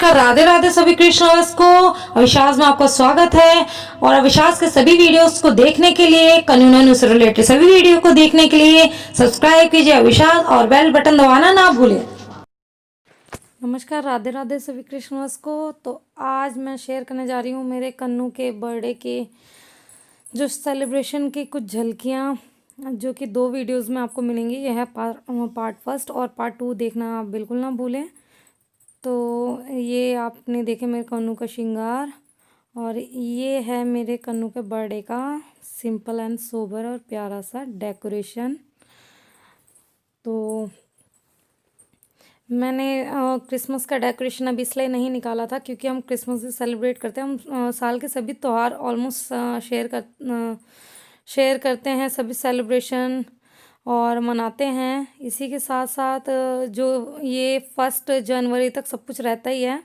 नमस्कार, राधे राधे सभी कृष्णवश को। अविश्वास में आपका स्वागत है और अविश्वास के सभी वीडियोस को देखने के लिए, कानूनन से रिलेटेड सभी वीडियो को देखने के लिए सब्सक्राइब कीजिए अविश्वास और बेल बटन दबाना ना भूलें। नमस्कार, राधे राधे सभी कृष्णवश को। तो आज मैं शेयर करने जा रही हूँ मेरे कन्नू के बर्थडे के जो सेलिब्रेशन की कुछ झलकियाँ, जो कि 2 वीडियोस में आपको मिलेंगी। यह है पार्ट फर्स्ट और पार्ट 2 देखना आप बिल्कुल ना भूलें। तो ये आपने देखे मेरे कन्नू का श्रृंगार और ये है मेरे कन्नू के बर्थडे का सिंपल एंड सोबर और प्यारा सा डेकोरेशन। तो मैंने क्रिसमस का डेकोरेशन अभी इसलिए नहीं निकाला था क्योंकि हम क्रिसमस भी सेलिब्रेट करते हैं। हम साल के सभी त्यौहार ऑलमोस्ट शेयर करते हैं, सभी सेलिब्रेशन और मनाते हैं। इसी के साथ साथ जो ये 1 जनवरी तक सब कुछ रहता ही है।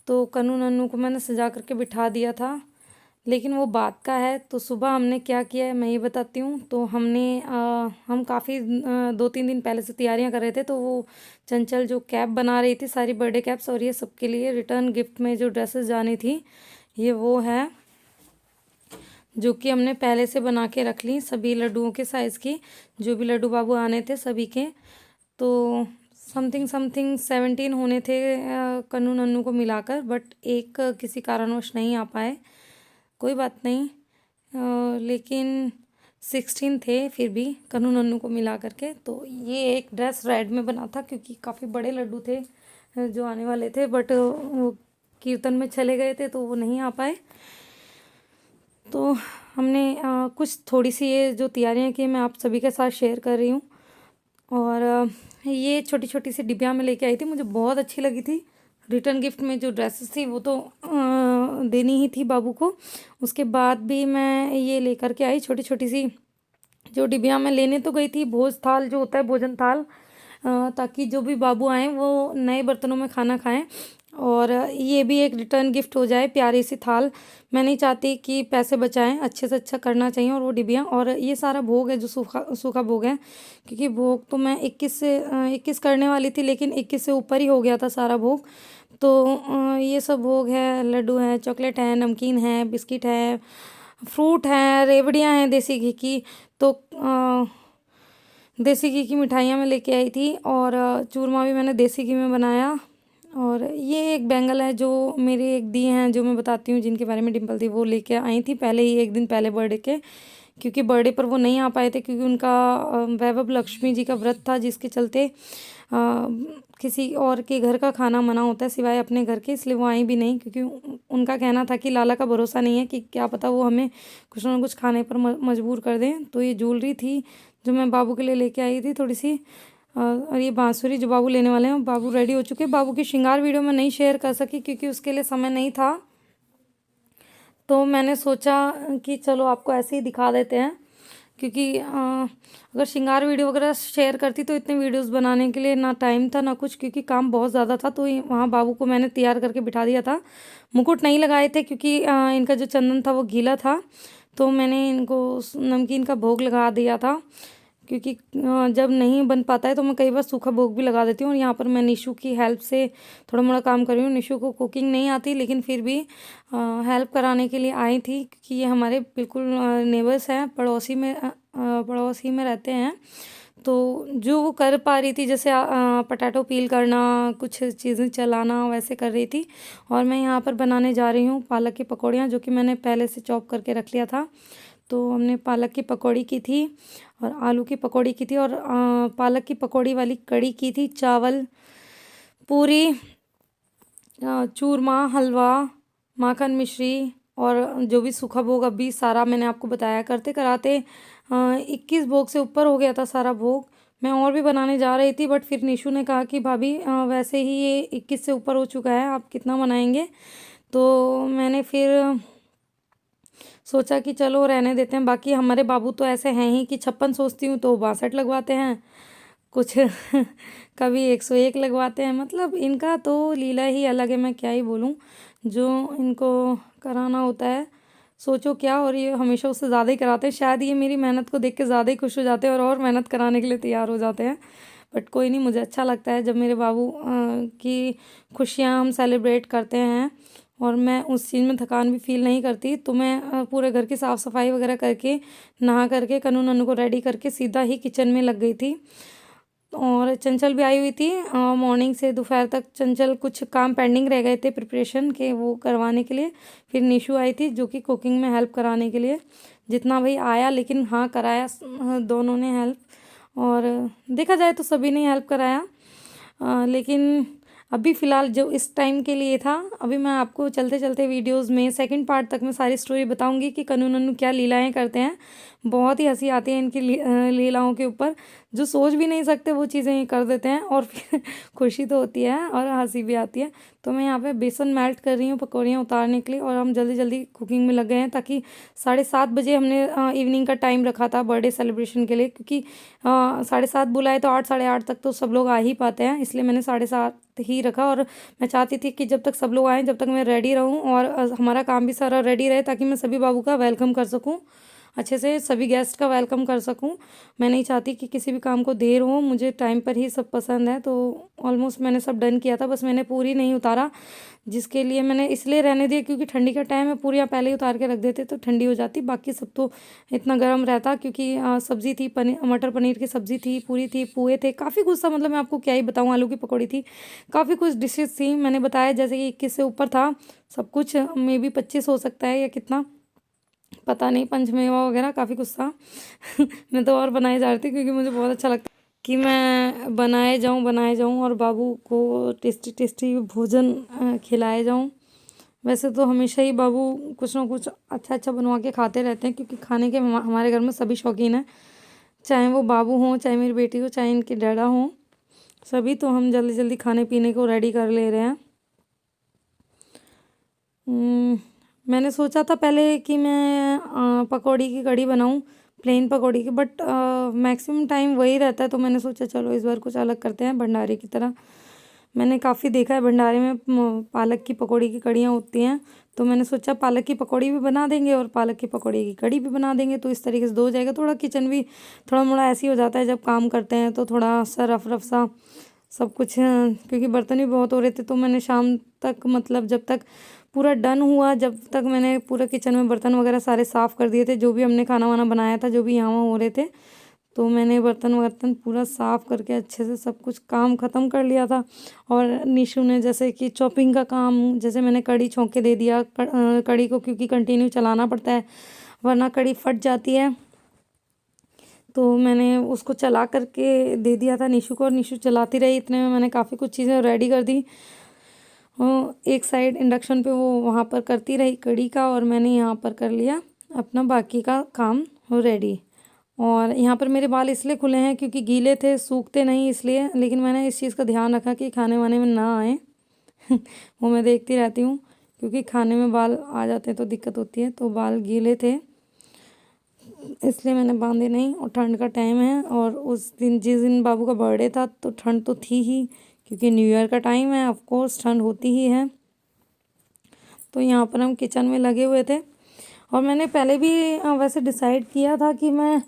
तो कन्नू नन्नू को मैंने सजा करके बिठा दिया था, लेकिन वो बात का है। तो सुबह हमने क्या किया है मैं ये बताती हूँ। तो हम काफ़ी 2-3 दिन पहले से तैयारियां कर रहे थे। तो वो चंचल जो कैप बना रही थी, सारी बर्थडे कैप्स, और ये सबके लिए रिटर्न गिफ्ट में जो ड्रेसेस जानी थी, ये वो है जो कि हमने पहले से बना के रख ली, सभी लड्डुओं के साइज़ की, जो भी लड्डू बाबू आने थे सभी के। तो समथिंग 17 होने थे कन्नू नन्नू को मिलाकर, बट एक किसी कारणवश नहीं आ पाए, कोई बात नहीं। लेकिन 16 थे फिर भी कन्नू नन्नू को मिला करके। तो ये एक ड्रेस रेड में बना था क्योंकि काफ़ी बड़े लड्डू थे जो आने वाले थे, बट वो कीर्तन में चले गए थे तो वो नहीं आ पाए। तो हमने कुछ थोड़ी सी ये जो तैयारियां की मैं आप सभी के साथ शेयर कर रही हूँ। और ये छोटी छोटी सी डिब्बिया में लेके आई थी, मुझे बहुत अच्छी लगी थी। रिटर्न गिफ्ट में जो ड्रेसेस थी वो तो देनी ही थी बाबू को। उसके बाद भी मैं ये लेकर के आई छोटी छोटी सी जो डिब्बिया में लेने तो गई थी, भोज थाल जो होता है, भोजन थाल, ताकि जो भी बाबू आए वो नए बर्तनों में खाना खाएं। और ये भी एक रिटर्न गिफ्ट हो जाए, प्यारी सी थाल। मैं नहीं चाहती कि पैसे बचाएं, अच्छे से अच्छा करना चाहिए। और वो डिब्बियाँ और ये सारा भोग है जो सूखा भोग है, क्योंकि भोग तो मैं 21 करने वाली थी, लेकिन 21 से ऊपर ही हो गया था सारा भोग। तो ये सब भोग है, लड्डू है, चॉकलेट है, नमकीन है, बिस्किट है, फ्रूट है, रेवड़ियाँ हैं देसी घी की। तो देसी घी की मिठाइयाँ मैं लेके आई थी और चूरमा भी मैंने देसी घी में बनाया। और ये एक बैंगल है जो मेरे एक दी हैं, जो मैं बताती हूँ, जिनके बारे में डिम्पल थी, वो लेके आई थी पहले ही, एक दिन पहले बर्थडे के, क्योंकि बर्थडे पर वो नहीं आ पाए थे क्योंकि उनका वैभव लक्ष्मी जी का व्रत था, जिसके चलते किसी और के घर का खाना मना होता है सिवाय अपने घर के, इसलिए वो आई भी नहीं। क्योंकि उनका कहना था कि लाला का भरोसा नहीं है, कि क्या पता वो हमें कुछ ना कुछ खाने पर मजबूर कर दें। तो ये ज्वेलरी थी जो मैं बाबू के लिए लेके आई थी थोड़ी सी, और ये बांसुरी जो बाबू लेने वाले हैं। बाबू रेडी हो चुके हैं। बाबू की श्रृंगार वीडियो मैं नहीं शेयर कर सकी क्योंकि उसके लिए समय नहीं था। तो मैंने सोचा कि चलो आपको ऐसे ही दिखा देते हैं, क्योंकि अगर श्रृंगार वीडियो वगैरह शेयर करती तो इतने वीडियोस बनाने के लिए ना टाइम था ना कुछ, क्योंकि काम बहुत ज़्यादा था। तो वहाँ बाबू को मैंने तैयार करके बिठा दिया था। मुकुट नहीं लगाए थे क्योंकि इनका जो चंदन था वो गीला था। तो मैंने इनको नमकीन का भोग लगा दिया था, क्योंकि जब नहीं बन पाता है तो मैं कई बार सूखा भोग भी लगा देती हूँ। और यहाँ पर मैं निशु की हेल्प से थोड़ा मोड़ा काम कर रही हूँ। निशु को कुकिंग नहीं आती, लेकिन फिर भी हेल्प कराने के लिए आई थी, क्योंकि ये हमारे बिल्कुल नेबर्स हैं, पड़ोसी में रहते हैं। तो जो वो कर पा रही थी, जैसे पटाटो पील करना, कुछ चीज़ें चलाना, वैसे कर रही थी। और मैं यहाँ पर बनाने जा रही हूँ पालक की पकौड़ियाँ, जो कि मैंने पहले से चॉप करके रख लिया था। तो हमने पालक की पकौड़ी की थी और आलू की पकौड़ी की थी और पालक की पकौड़ी वाली कड़ी की थी, चावल, पूरी, चूरमा, हलवा, माखन मिश्री, और जो भी सूखा भोग अभी सारा मैंने आपको बताया। करते कराते 21 भोग से ऊपर हो गया था सारा भोग। मैं और भी बनाने जा रही थी, बट फिर निशु ने कहा कि भाभी वैसे ही ये 21 से ऊपर हो चुका है, आप कितना बनाएंगे। तो मैंने फिर सोचा कि चलो रहने देते हैं। बाकी हमारे बाबू तो ऐसे हैं ही कि 56 सोचती हूँ तो 62 लगवाते हैं, कुछ कभी 101 लगवाते हैं। मतलब इनका तो लीला ही अलग है, मैं क्या ही बोलूँ। जो इनको कराना होता है सोचो क्या, और ये हमेशा उससे ज़्यादा ही कराते हैं। शायद ये मेरी मेहनत को देख के ज़्यादा ही खुश हो जाते हैं और मेहनत कराने के लिए तैयार हो जाते हैं। बट कोई नहीं, मुझे अच्छा लगता है जब मेरे बाबू की खुशियाँ हम सेलिब्रेट करते हैं, और मैं उस चीज़ में थकान भी फ़ील नहीं करती। तो मैं पूरे घर की साफ़ सफाई वगैरह करके, नहा करके, कन्नू नन्नू को रेडी करके सीधा ही किचन में लग गई थी। और चंचल भी आई हुई थी। मॉर्निंग से दोपहर तक चंचल कुछ काम पेंडिंग रह गए थे प्रिपरेशन के, वो करवाने के लिए। फिर निशु आई थी जो कि कुकिंग में हेल्प कराने के लिए, जितना भाई आया, लेकिन हाँ कराया दोनों ने हेल्प। और देखा जाए तो सभी ने हेल्प कराया। लेकिन अभी फ़िलहाल जो इस टाइम के लिए था, अभी मैं आपको चलते चलते वीडियोस में सेकंड पार्ट तक मैं सारी स्टोरी बताऊंगी कि कन्नू नन्नू क्या लीलाएं करते हैं। बहुत ही हंसी आती है इनकी लीलाओं के ऊपर, जो सोच भी नहीं सकते वो चीज़ें ये कर देते हैं, और फिर खुशी तो होती है और हंसी भी आती है। तो मैं यहाँ पे बेसन मेल्ट कर रही हूँ पकौड़ियाँ उतारने के लिए, और हम जल्दी जल्दी कुकिंग में लग गए हैं, ताकि 7:30 बजे हमने इवनिंग का टाइम रखा था बर्थडे सेलिब्रेशन के लिए, क्योंकि 7:30 बुलाए तो 8 साढ़े 8 तक तो सब लोग आ ही पाते हैं, इसलिए मैंने 7:30 ही रखा। और मैं चाहती थी कि जब तक सब लोग आएँ, जब तक मैं रेडी रहूँ और हमारा काम भी सारा रेडी रहे, ताकि मैं सभी बाबू का वेलकम कर सकूँ, अच्छे से सभी गेस्ट का वेलकम कर सकूं। मैं नहीं चाहती कि किसी भी काम को देर हो, मुझे टाइम पर ही सब पसंद है। तो ऑलमोस्ट मैंने सब डन किया था, बस मैंने पूरी नहीं उतारा, जिसके लिए मैंने इसलिए रहने दिया क्योंकि ठंडी का टाइम है, पूरियाँ पहले ही उतार के रख देते तो ठंडी हो जाती। बाकी सब तो इतना गर्म रहता, क्योंकि सब्ज़ी थी, मटर पनीर की सब्ज़ी थी, पूरी थी, पुए थे, काफ़ी कुछ था। मतलब मैं आपको क्या ही बताऊँ, आलू की पकौड़ी थी, काफ़ी कुछ डिशेस थी। मैंने बताया जैसे कि 21 से ऊपर था सब कुछ, मे बी 25 हो सकता है या कितना पता नहीं, पंचमेवा वगैरह काफ़ी कुछ था। मैं तो और बनाए जा रही थी, क्योंकि मुझे बहुत अच्छा लगता है कि मैं बनाए जाऊँ और बाबू को टेस्टी टेस्टी भोजन खिलाए जाऊँ। वैसे तो हमेशा ही बाबू कुछ ना कुछ अच्छा अच्छा बनवा के खाते रहते हैं, क्योंकि खाने के हमारे घर में सभी शौकीन हैं, चाहे वो बाबू हों, चाहे मेरी बेटी हो, चाहे इनके डैडा हों, सभी। तो हम जल्दी जल्दी खाने पीने को रेडी कर ले रहे हैं। मैंने सोचा था पहले कि मैं पकौड़ी की कढ़ी बनाऊं, प्लेन पकौड़ी की, बट मैक्सिमम टाइम वही रहता है। तो मैंने सोचा चलो इस बार कुछ अलग करते हैं, भंडारे की तरह। मैंने काफ़ी देखा है भंडारे में पालक की पकौड़ी की कढ़ियाँ होती हैं, तो मैंने सोचा पालक की पकौड़ी भी बना देंगे और पालक की पकौड़ी की कढ़ी भी बना देंगे, तो इस तरीके से दो हो जाएगा। थोड़ा किचन भी थोड़ा मोड़ा ऐसे ही हो जाता है जब काम करते हैं, तो थोड़ा सा रफ रफ सा सब कुछ, क्योंकि बर्तन भी बहुत हो रहे थे। तो मैंने शाम तक, मतलब जब तक पूरा डन हुआ, जब तक मैंने पूरा किचन में बर्तन वगैरह सारे साफ़ कर दिए थे, जो भी हमने खाना वाना बनाया था, जो भी यहाँ वहाँ हो रहे थे, तो मैंने बर्तन पूरा साफ़ करके अच्छे से सब कुछ काम ख़त्म कर लिया था। और निशु ने जैसे कि चॉपिंग का काम, जैसे मैंने कढ़ी छोंक के दे दिया कढ़ी को, क्योंकि कंटिन्यू चलाना पड़ता है वरना कढ़ी फट जाती है। तो मैंने उसको चला करके दे दिया था निशु को, और निशु चलाती रही। इतने में मैंने काफ़ी कुछ चीज़ें रेडी कर दी। एक साइड इंडक्शन पे वो वहाँ पर करती रही कढ़ी का, और मैंने यहाँ पर कर लिया अपना बाकी का काम रेडी। और यहाँ पर मेरे बाल इसलिए खुले हैं क्योंकि गीले थे, सूखते नहीं इसलिए, लेकिन मैंने इस चीज़ का ध्यान रखा कि खाने वाने में ना आए। वो मैं देखती रहती हूँ, क्योंकि खाने में बाल आ जाते हैं तो दिक्कत होती है। तो बाल गीले थे इसलिए मैंने बांधे नहीं, और ठंड का टाइम है, और उस दिन जिस दिन बाबू का बर्थडे था तो ठंड तो थी ही, क्योंकि न्यू ईयर का टाइम है, ऑफ कोर्स ठंड होती ही है। तो यहाँ पर हम किचन में लगे हुए थे, और मैंने पहले भी वैसे डिसाइड किया था कि मैं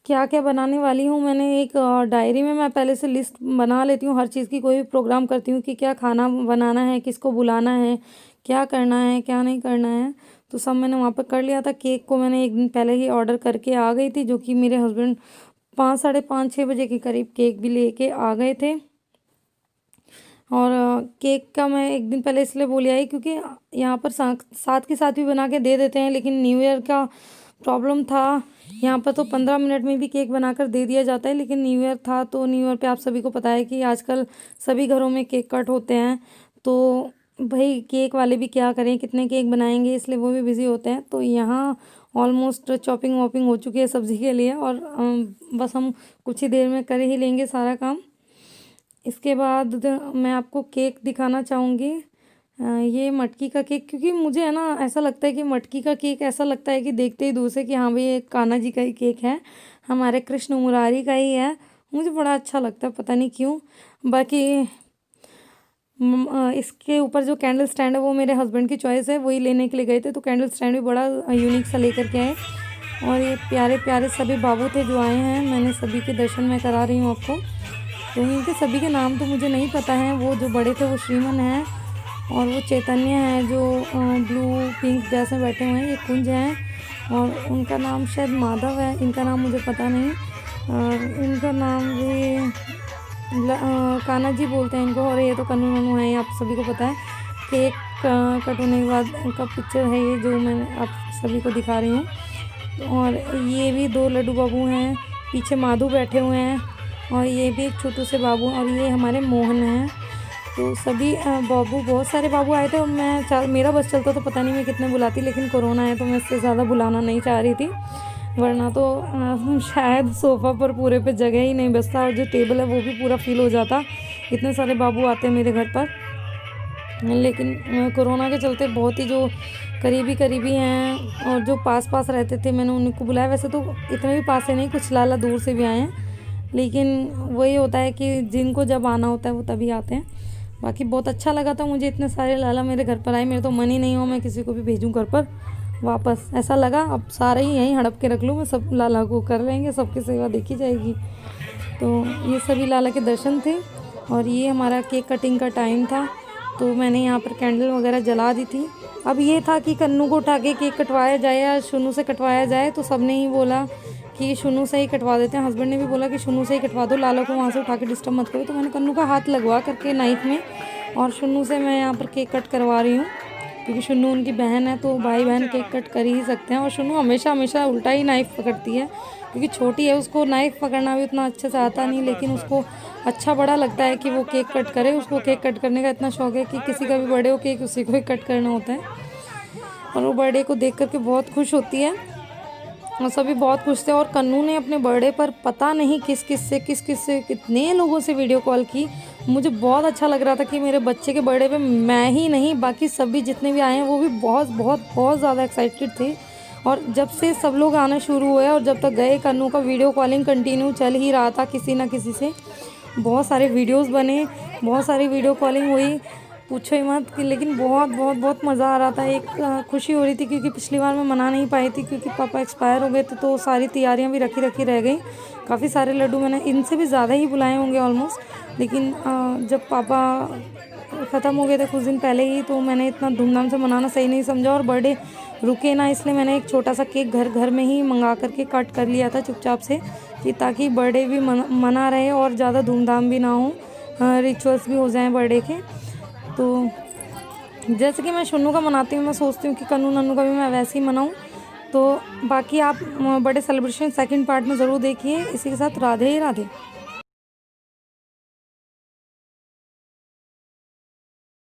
क्या क्या बनाने वाली हूँ। मैंने एक डायरी में मैं पहले से लिस्ट बना लेती हूँ हर चीज़ की, कोई भी प्रोग्राम करती हूँ कि क्या खाना बनाना है, किसको बुलाना है, क्या करना है, क्या नहीं करना है, तो सब मैंने वहाँ पर कर लिया था। केक को मैंने एक दिन पहले ही ऑर्डर करके आ गई थी, जो कि मेरे हस्बैंड 5 साढ़े 5 6 बजे के करीब केक भी लेके आ गए थे। और केक का मैं एक दिन पहले इसलिए बोल आई क्योंकि यहाँ पर साथ के साथ भी बना के दे देते हैं, लेकिन न्यू ईयर का प्रॉब्लम था। यहाँ पर तो 15 मिनट में भी केक बनाकर दे दिया जाता है, लेकिन न्यू ईयर था, तो न्यू ईयर पे आप सभी को पता है कि आजकल सभी घरों में केक कट होते हैं। तो भाई केक वाले भी क्या करें, कितने केक बनाएंगे, इसलिए वो भी बिज़ी होते हैं। तो यहाँ ऑलमोस्ट चॉपिंग वॉपिंग हो चुकी है सब्ज़ी के लिए, और बस हम कुछ ही देर में कर ही लेंगे सारा काम। इसके बाद मैं आपको केक दिखाना चाहूँगी। ये मटकी का केक, क्योंकि मुझे है ना ऐसा लगता है कि मटकी का केक ऐसा लगता है कि देखते ही दूर से कि हाँ भाई ये कान्हा जी का ही केक है, हमारे कृष्ण मुरारी का ही है। मुझे बड़ा अच्छा लगता है, पता नहीं क्यों। बाकी इसके ऊपर जो कैंडल स्टैंड है वो मेरे हस्बैंड की चॉइस है, वही लेने के लिए गए थे, तो कैंडल स्टैंड भी बड़ा यूनिक सा लेकर के आए। और ये प्यारे प्यारे सभी बाबू थे जो आए हैं, मैंने सभी के दर्शन मैं करा रही हूँ आपको। तो इनके सभी के नाम तो मुझे नहीं पता है। वो जो बड़े थे वो श्रीमन हैं, और वो चैतन्य है जो ब्लू पिंक ड्रेस में बैठे हुए हैं, ये कुंज हैं, और उनका नाम शायद माधव है, इनका नाम मुझे पता नहीं। और इनका नाम भी कान्हा जी बोलते हैं इनको। और ये तो कन्नू नन्नू है, आप सभी को पता है। केक कटोने के बाद उनका पिक्चर है ये, जो मैं आप सभी को दिखा रही हूँ। और ये भी 2 लड्डू बाबू हैं, पीछे माधु बैठे हुए हैं, और ये भी एक छोटू से बाबू, और ये हमारे मोहन हैं। तो सभी बाबू, बहुत सारे बाबू आए थे, और मैं मेरा बस चलता तो पता नहीं मैं कितने बुलाती, लेकिन कोरोना है तो मैं इससे ज़्यादा बुलाना नहीं चाह रही थी, वरना तो शायद सोफ़ा पर पूरे पे जगह ही नहीं बचता, और जो टेबल है वो भी पूरा फिल हो जाता। इतने सारे बाबू आते हैं मेरे घर पर, लेकिन कोरोना के चलते बहुत ही जो करीबी हैं और जो पास रहते थे मैंने उनको बुलाया। वैसे तो इतने भी पास से नहीं, कुछ लाला दूर से भी आए हैं, लेकिन वही होता है कि जिनको जब आना होता है वो तभी आते हैं। बाकी बहुत अच्छा लगा था मुझे, इतने सारे लाला मेरे घर पर आए। मेरे तो मन ही नहीं हो मैं किसी को भी भेजूँ घर पर वापस। ऐसा लगा अब सारे ही यहीं हड़प के रख लूँ, मैं सब लाला को कर लेंगे, सबकी सेवा देखी जाएगी। तो ये सभी लाला के दर्शन थे, और ये हमारा केक कटिंग का टाइम था, तो मैंने यहाँ पर कैंडल वगैरह जला दी थी। अब ये था कि कन्नू को उठा के केक कटवाया जाए या शुनू से कटवाया जाए, तो सब ने ही बोला कि शुनू से ही कटवा देते हैं। हस्बैंड ने भी बोला कि शुनू से ही कटवा दो, लाला को वहाँ से उठा के डिस्टर्ब मत करो। तो मैंने कन्नू का हाथ लगवा करके नाइफ में, और शुनू से मैं यहाँ पर केक कट करवा रही हूँ, क्योंकि शुनू उनकी बहन है, तो भाई बहन केक कट कर ही सकते हैं। और शुनू हमेशा उल्टा ही नाइफ़ पकड़ती है, क्योंकि छोटी है, उसको नाइफ़ पकड़ना भी उतना अच्छे से आता नहीं, लेकिन उसको अच्छा बड़ा लगता है कि वो केक कट करे। उसको केक कट करने का इतना शौक है कि किसी का भी बर्थडे हो केक उसी को ही कट करना होता है, और वो बर्थडे को देख करके बहुत खुश होती है, और सभी बहुत खुश थे। और कन्नू ने अपने बर्थडे पर पता नहीं किस किस से कितने लोगों से वीडियो कॉल की। मुझे बहुत अच्छा लग रहा था कि मेरे बच्चे के बर्थडे पे मैं ही नहीं, बाकी सभी जितने भी आए हैं वो भी बहुत ज़्यादा एक्साइटेड थे। और जब से सब लोग आना शुरू हुए और जब तक गए, कन्नू का वीडियो कॉलिंग कंटिन्यू चल ही रहा था किसी ना किसी से। बहुत सारे वीडियोस बने, बहुत सारी वीडियो कॉलिंग हुई, पूछो ही मत कि। लेकिन बहुत मज़ा आ रहा था। एक खुशी हो रही थी क्योंकि पिछली बार मैं मना नहीं पाई थी, क्योंकि पापा एक्सपायर हो गए थे, तो सारी तैयारियां भी रखी रह गई। काफ़ी सारे लड्डू मैंने इनसे भी ज़्यादा ही बुलाए होंगे ऑलमोस्ट, लेकिन जब पापा ख़त्म हो गए थे कुछ दिन पहले ही, तो मैंने इतना धूमधाम से मनाना सही नहीं समझा, और बर्थडे रुके ना, इसलिए मैंने एक छोटा सा केक घर में ही मंगा करके कट कर लिया था चुपचाप से, कि ताकि बर्थडे भी मना रहे और ज़्यादा धूमधाम भी ना हो, रिचुअल्स भी हो जाएं बर्थडे के। तो जैसे कि मैं शुन्नू का मनाती हूँ, मैं सोचती हूँ कि कन्नू नन्नू का भी मैं वैसे ही मनाऊँ। तो बाकी आप बर्थडे सेलिब्रेशन सेकंड पार्ट में ज़रूर देखिए। इसी के साथ राधे राधे।